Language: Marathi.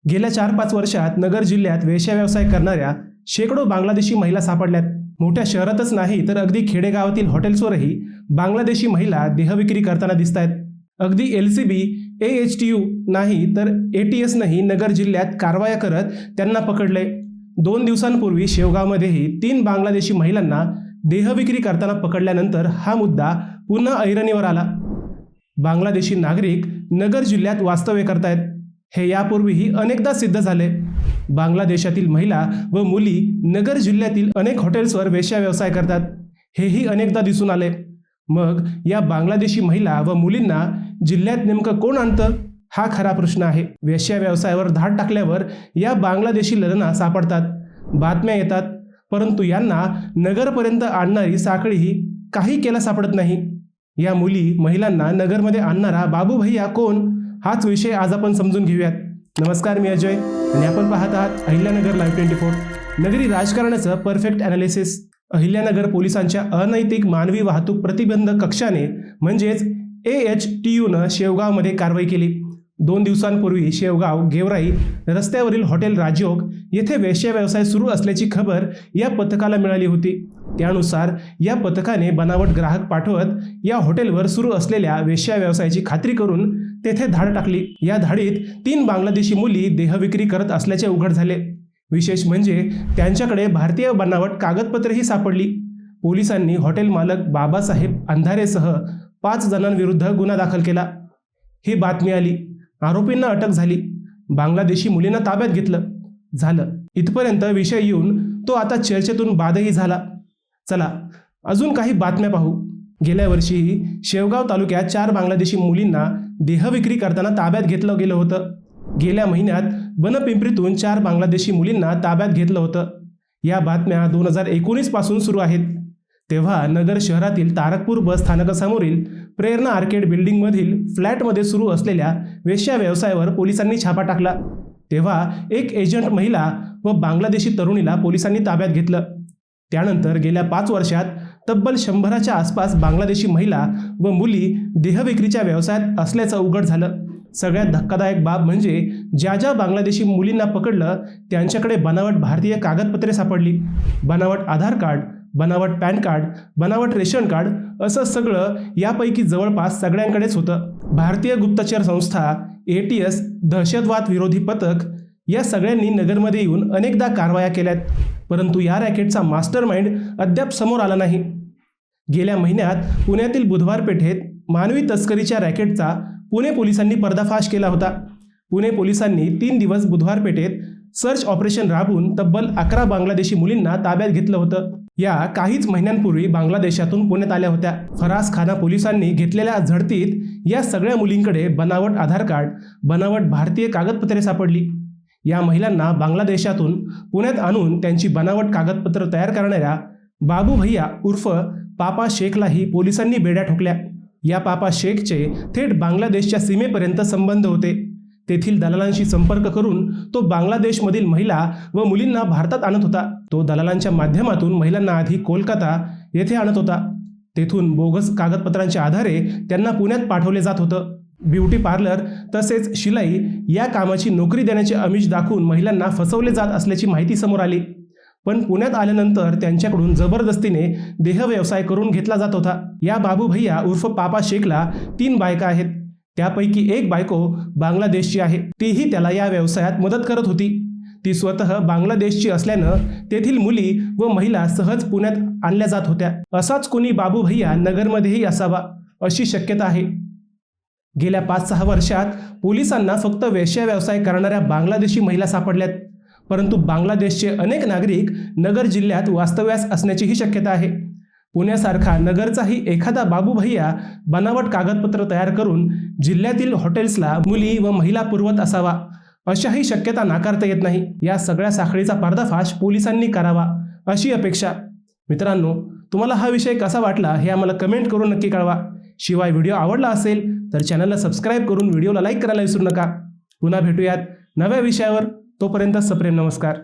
गेल्या 4-5 वर्षात नगर जिल्ह्यात वेश्या व्यवसाय करणाऱ्या शेकडो बांगलादेशी महिला सापडल्यात। मोठ्या शहरातच नाही तर अगदी खेडेगावातील हॉटेल्सवरही बांगलादेशी महिला देहविक्री करताना दिसतायत। अगदी LCB, AHTU नाही तर ATSनंही नगर जिल्ह्यात कारवाया करत त्यांना पकडले। 2 दिवसांपूर्वी शेवगावमध्येही 3 बांगलादेशी महिलांना देहविक्री करताना पकडल्यानंतर हा मुद्दा पुन्हा ऐरणीवर आला। बांगलादेशी नागरिक नगर जिल्ह्यात वास्तव्य करतायत हे यापूर्वीही अनेकदा सिद्ध झाले। बांगलादेशातील महिला व मुली नगर जिल्ह्यातील अनेक हॉटेल्सवर वेश्या व्यवसाय करतात हेही अनेकदा दिसून आले। मग या बांगलादेशी महिला व मुलींना जिल्ह्यात नेमकं कोण आणतं हा खरा प्रश्न आहे। वेश्या व्यवसायावर धाड टाकल्यावर या बांगलादेशी ललना सापडतात, बातम्या येतात, परंतु यांना नगरपर्यंत आणणारी साखळीही काही केला सापडत नाही। या मुली महिलांना नगरमध्ये आणणारा बाबू भैया कोण हाच विषय आज आपण समजून घेऊयात। नमस्कार, मी अजय आणि आपण पाहत आहात अहिल्यानगर लाईव्ह 24। नगरी राजकारणाचं परफेक्ट ॲनालिसिस। अहिल्यानगर पोलिसांच्या अनैतिक मानवी वाहतूक प्रतिबंधक कक्षाने म्हणजेच AHTUनं शेवगावमध्ये कारवाई केली। 2 दिवसांपूर्वी शेवगाव गेवराई रस्त्यावरील हॉटेल राजयोग येथे वेश्या व्यवसाय सुरू असल्याची खबर या पथकाला मिळाली होती। त्यानुसार या पथकाने बनावट ग्राहक पाठवत या हॉटेलवर सुरू असलेल्या वेश्या व्यवसायाची खात्री करून तेथे धाड टाकली। या धाडीत 3 बांगलादेशी मुली देहविक्री करत असल्याचे उघड झाले। विशेष म्हणजे त्यांच्याकडे भारतीय बनावट कागदपत्रेही सापडली। पोलिसांनी हॉटेल मालक बाबासाहेब अंधारेसह 5 जणांविरुद्ध गुन्हा दाखल केला। ही बातमी आली, आरोपींना अटक झाली, बांगलादेशी मुलींना ताब्यात घेतलं। झालं इथपर्यंत विषय येऊन तो आता चर्चेतून बादही झाला। चला अजून काही बातम्या पाहू। गेल्या वर्षीही शेवगाव तालुक्यात 4 बांगलादेशी मुलींना देहविक्री करताना ताब्यात घेतलं गेलं होतं। गेल्या महिन्यात बनपिंपरीतून 4 बांगलादेशी मुलींना ताब्यात घेतलं होतं। या बातम्या 2019 पासून सुरू आहेत। तेव्हा नगर शहरातील तारकपूर बस स्थानकासमोरील प्रेरणा आर्केड बिल्डिंगमधील फ्लॅटमध्ये सुरू असलेल्या वेश्या व्यवसायावर पोलिसांनी छापा टाकला। तेव्हा एक एजंट महिला व बांगलादेशी तरुणीला पोलिसांनी ताब्यात घेतलं। त्यानंतर गेल्या 5 वर्षात तब्बल 100च्या आसपास बांगलादेशी महिला व मुली देहविक्रीच्या व्यवसायात असल्याचं उघड झालं। सगळ्यात धक्कादायक बाब म्हणजे ज्या बांगलादेशी मुलींना पकडलं त्यांच्याकडे बनावट भारतीय कागदपत्रे सापडली। बनावट आधार कार्ड, बनावट पॅन कार्ड, बनावट रेशन कार्ड असं सगळं यापैकी जवळपास सगळ्यांकडेच होतं। भारतीय गुप्तचर संस्था, ATS, दहशतवाद विरोधी पथक या सगळ्यांनी नगरमध्ये येऊन अनेकदा कारवाया केल्यात, परंतु या रॅकेटचा मास्टरमाइंड अद्याप समोर आला नाही। गेल्या महिन्यात पुण्यातील बुधवार पेठेत मानवी तस्करीच्या रॅकेटचा पुणे पोलिसांनी पर्दाफाश केला होता। पुणे पोलिसांनी 3 दिवस बुधवार पेठेत सर्च ऑपरेशन राबवून तब्बल 11 बांगलादेशी मुलींना ताब्यात घेतलं होतं। या काहीच महिन्यांपूर्वी बांगलादेशातून पुण्यात आल्या होत्या। फरासखाना पोलिसांनी घेतलेल्या झडतीत या सगळ्या मुलींकडे बनावट आधार कार्ड, बनावट भारतीय कागदपत्रे सापडली। या महिलांना बांगलादेशातून पुण्यात आणून त्यांची बनावट कागदपत्र तयार करणाऱ्या बाबू भैया उर्फ पापा शेखलाही पोलिसांनी बेड्या ठोकल्या। या पापा शेखचे थेट बांगलादेशच्या सीमेपर्यंत संबंध होते। तेथील दलालांशी संपर्क करून तो बांगलादेशमधील महिला व मुलींना भारतात आणत होता। तो दलालांच्या माध्यमातून महिलांना आधी कोलकाता येथे आणत होता। तेथून बोगस कागदपत्रांच्या आधारे त्यांना पुण्यात पाठवले जात होतं। ब्युटी पार्लर तसेच शिलाई या कामाची नोकरी देण्याचे आमिष दाखवून महिलांना फसवले जात असल्याची माहिती समोर आली। पण पुण्यात आल्यानंतर त्यांच्याकडून जबरदस्तीने देह व्यवसाय करून घेतला जात होता। या बाबू भैया उर्फ पापा शेखला 3 बायका आहेत। त्यापैकी एक बायको बांगलादेशची आहे। तीही त्याला या व्यवसायात मदत करत होती। ती स्वतः बांगलादेशची असल्यानं तेथील मुली व महिला सहज पुण्यात आणल्या जात होत्या। असाच कोणी बाबू भैया नगरमध्येही असावा अशी शक्यता आहे। गेल्या 5-6 वर्षात पोलिसांना फक्त वेश्या व्यवसाय करणाऱ्या बांगलादेशी महिला सापडल्यात, परंतु बांगलादेशचे अनेक नागरिक नगर जिल्ह्यात वास्तव्यास असण्याचीही शक्यता आहे। पुण्यासारखा नगरचाही एखादा बाबू भैया बनावट कागदपत्र तयार करून जिल्ह्यातील हॉटेल्सला मुली व महिला पुरवत असावा अशाही शक्यता नाकारता येत नाही। या सगळ्या साखळीचा पर्दाफाश पोलिसांनी करावा अशी अपेक्षा। मित्रांनो, तुम्हाला हा विषय कसा वाटला हे आम्हाला कमेंट करून नक्की कळवा। शिवाय व्हिडिओ आवडला असेल तर चॅनलला सबस्क्राईब करून व्हिडिओला लाईक करायला विसरू नका। पुन्हा भेटूयात नव्या विषयावर, तोपर्यंत सप्रेम नमस्कार।